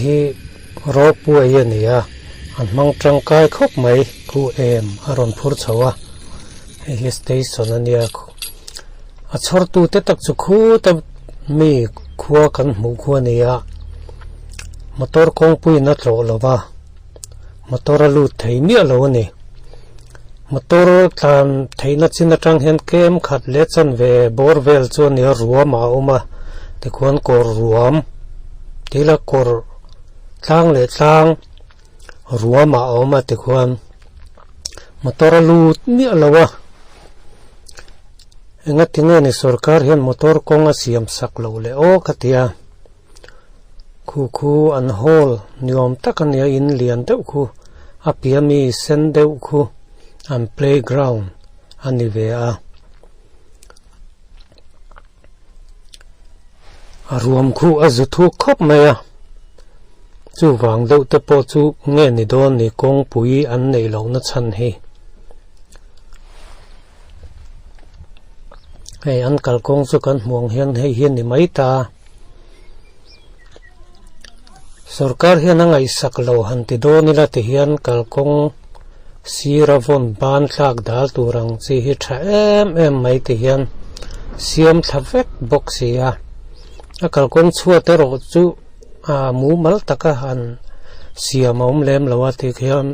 hi ro pu ye nia an mang tangkai khop mai khu em aron phur chawa hi station ania a chhor tu te tak chu khu ta mi khuwa kan hmu khuwa nia motor kong pui na tlo lova motor lu thei mi lo ni motor tlan theina chin atang hen kem khat le chan ve borvel chu ni ruam a uma te khon kor ruam tila kor tlang le tlang ruam a uma te khon motor lu mi lawa enga tinga ni sarkar hian motor kong a siam sak lo le o khatia khu an hol niom takania in lian deuh khu apiami sen deuh khu an playground ani ve a ruam khu a zu khop maya chu wang deuh te po chu nge ni don ni kong pui an nei lo na chan hi hei an kal kong chu kan hmuang hian hei hian ni mai ta sarkar hian angai sak lo han ti do ni la ti hian kal kong siravon ban thlak dal turang chi hi tha em mai ti hian siam thavek boxia a kal kong chhuat te ro chu a mu mal taka han siam om lem lawa ti hian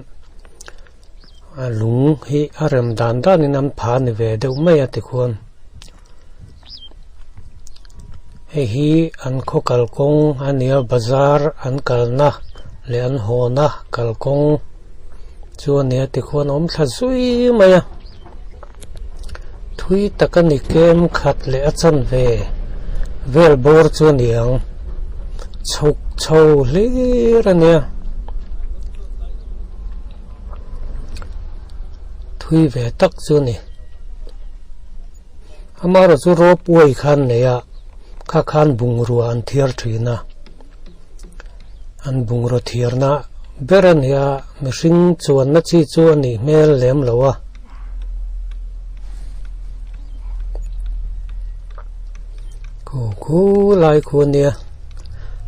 a lung hi arem dan dan in an pha ni ve deuh mai ati khon hi an kho kalkong ania bazar an kalna le an hona kalkong chu ania ti khon om thla zui maya thui takani kem khat le achan ve vel bor chu niang chok chau le rania thui ve tak chu ni amara chu ro puai khan neya kha khan bungru an thiar thina an bungro thirna beran ya mihring chuan na chi chu ani mel lem lowa ku lai khu nia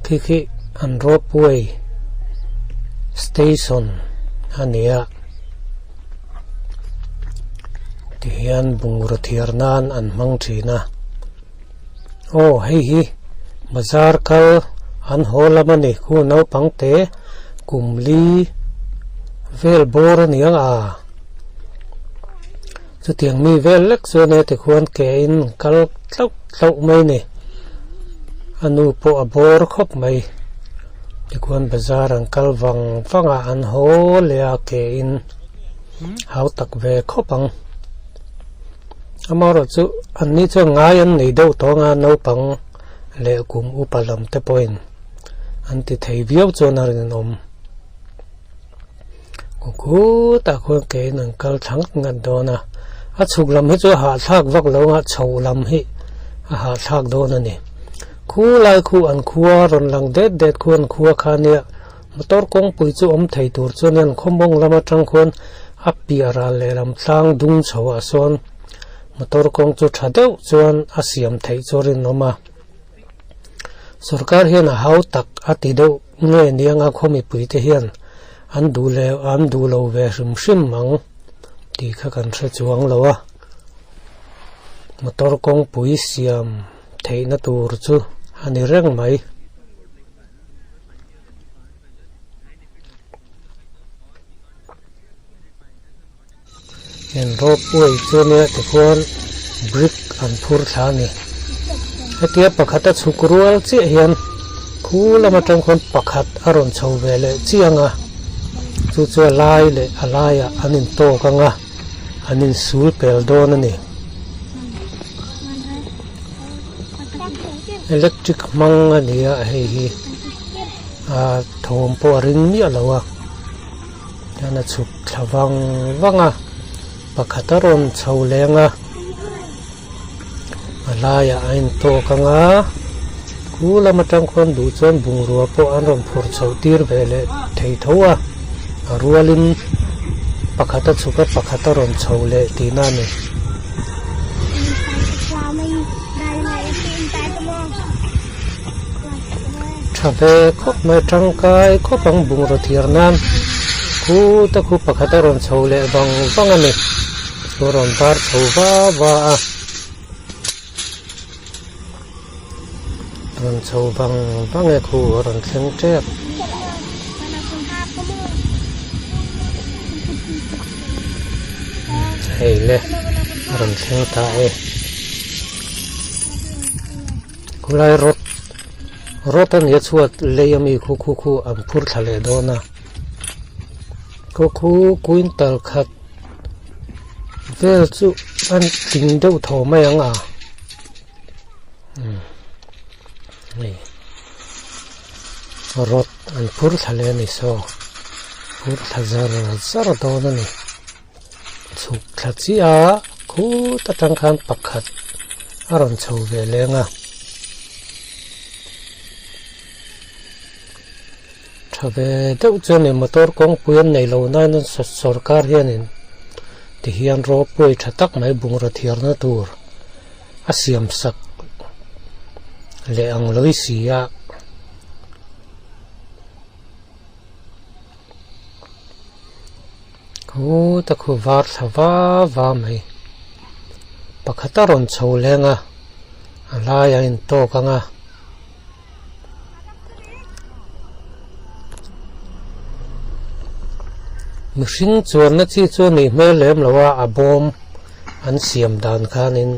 khi an ro puai station ania ti hian bungro thirnan an mang thina oh hi bazar kal an holamani khu no pangte kumli vel bor niang a chu tiang mi vel lek chu ne te khon ke in kal tlau mai ni anu po abor khop mai te khon bazar an kal wanga an ho le a ke in hau tak ve khopang amaro chu anni chu ngai an nei deuh to nga no pang le kum upalam te point anti thei viau chu na rin om ku ta khon ke nan kal thang ngan do na a chuk lam hi chu ha thak vak lo nga chho lam hi a ha thak do na ni khu lai khu an khuwa ron lang det khon khuwa khania motor kong pui chu om thei tur chu nen khomong lama tang khon api ara le ram tlang dung chhowa son motor kong chu thadeu chuan asiam thei chorin noma sarkar hian a hau tak ati deuh nge nianga khomi pui te hian an du lo ve hrim mang ti kha kan thre chuang lowa motor kong pui siam thei na tur chu ani reng mai en ro puai chu ne te khon brick an phur thla ni hetia pakhata chukrual che hian khulama tang khon pakhat aron chho vele chianga chu chu lai le alaya anin to kanga anin sul pel don ani electric mang ania hi a thom po ring mi alawa yana chuk thlawang wanga pakhataron chho lenga alaya ain to kanga kula matang khon du chon bungrua po anron phur chho tir vele thei thowa arualin pakhata chuka pakhataron chho le tina ni thà về khóc mai trăng cài khóc bằng bùng rồi thiệt nan khu ta khu bạc ta ron sầu lệ bằng văng anh này ron tar sầu va ron sầu bằng văng nghe khu ron khen chết hay lệ ron khen tai khu lai rốt anh nhớ chuột lấy ami khu am phur thale đó na khu quintal khát về chú anh tính đâu thầu mấy anh à này rốt anh phur thale này so phur thazar đó này chụp khát gì à khu ta tăng khăn bạc khát aron chầu về lên à về đâu cho nên motor công quyền này lâu nay nó सरकार hiền thì hiền ro poi thatak mai bung ra thiar na tur asiam sak le ang loi sia khu ta khu var thawa wa mai pakhataron chho lenga ala ya in to kanga machine chuan na chi chuan ni hmel lem lawa a bom an siam dan khanin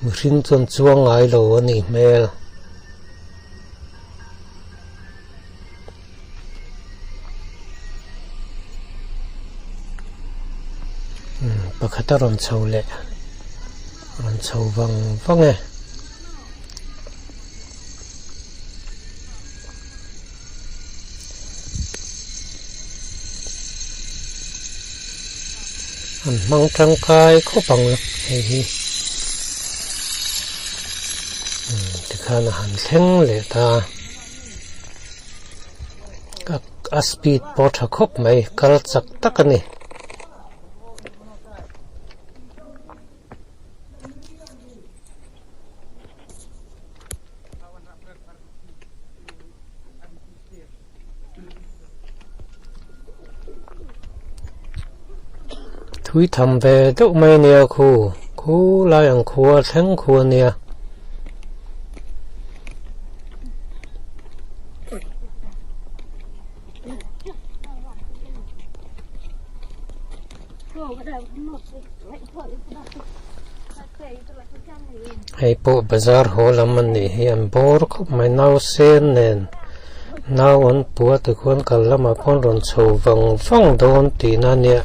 machine chuan chuang ngai lo ani hmel pakhata ron chho le ron chho wang e mang trăng cài khó bằng lắm hay thì khá là hẳn thêng lệ ta các aspid bó thả khóc mày cả chắc tắc này thui thầm về đâu mấy nè khu lại ăn khu thắng khu nè hay bộ bazar hồ làm anh này hiện bor khóc mày nấu sen nền nấu ăn bùa từ con cả làm mà con ròn sầu vàng phong đồn tì na nè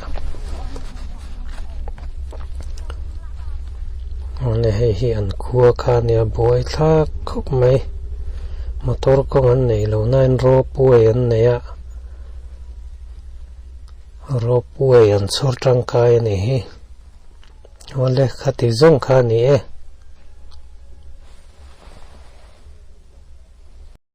này hay hiện khua khan ya boy tha khóc mày motor công anh này lâu nay ro puai anh này à ro puai anh sort trăng cài này wale khati zong khan này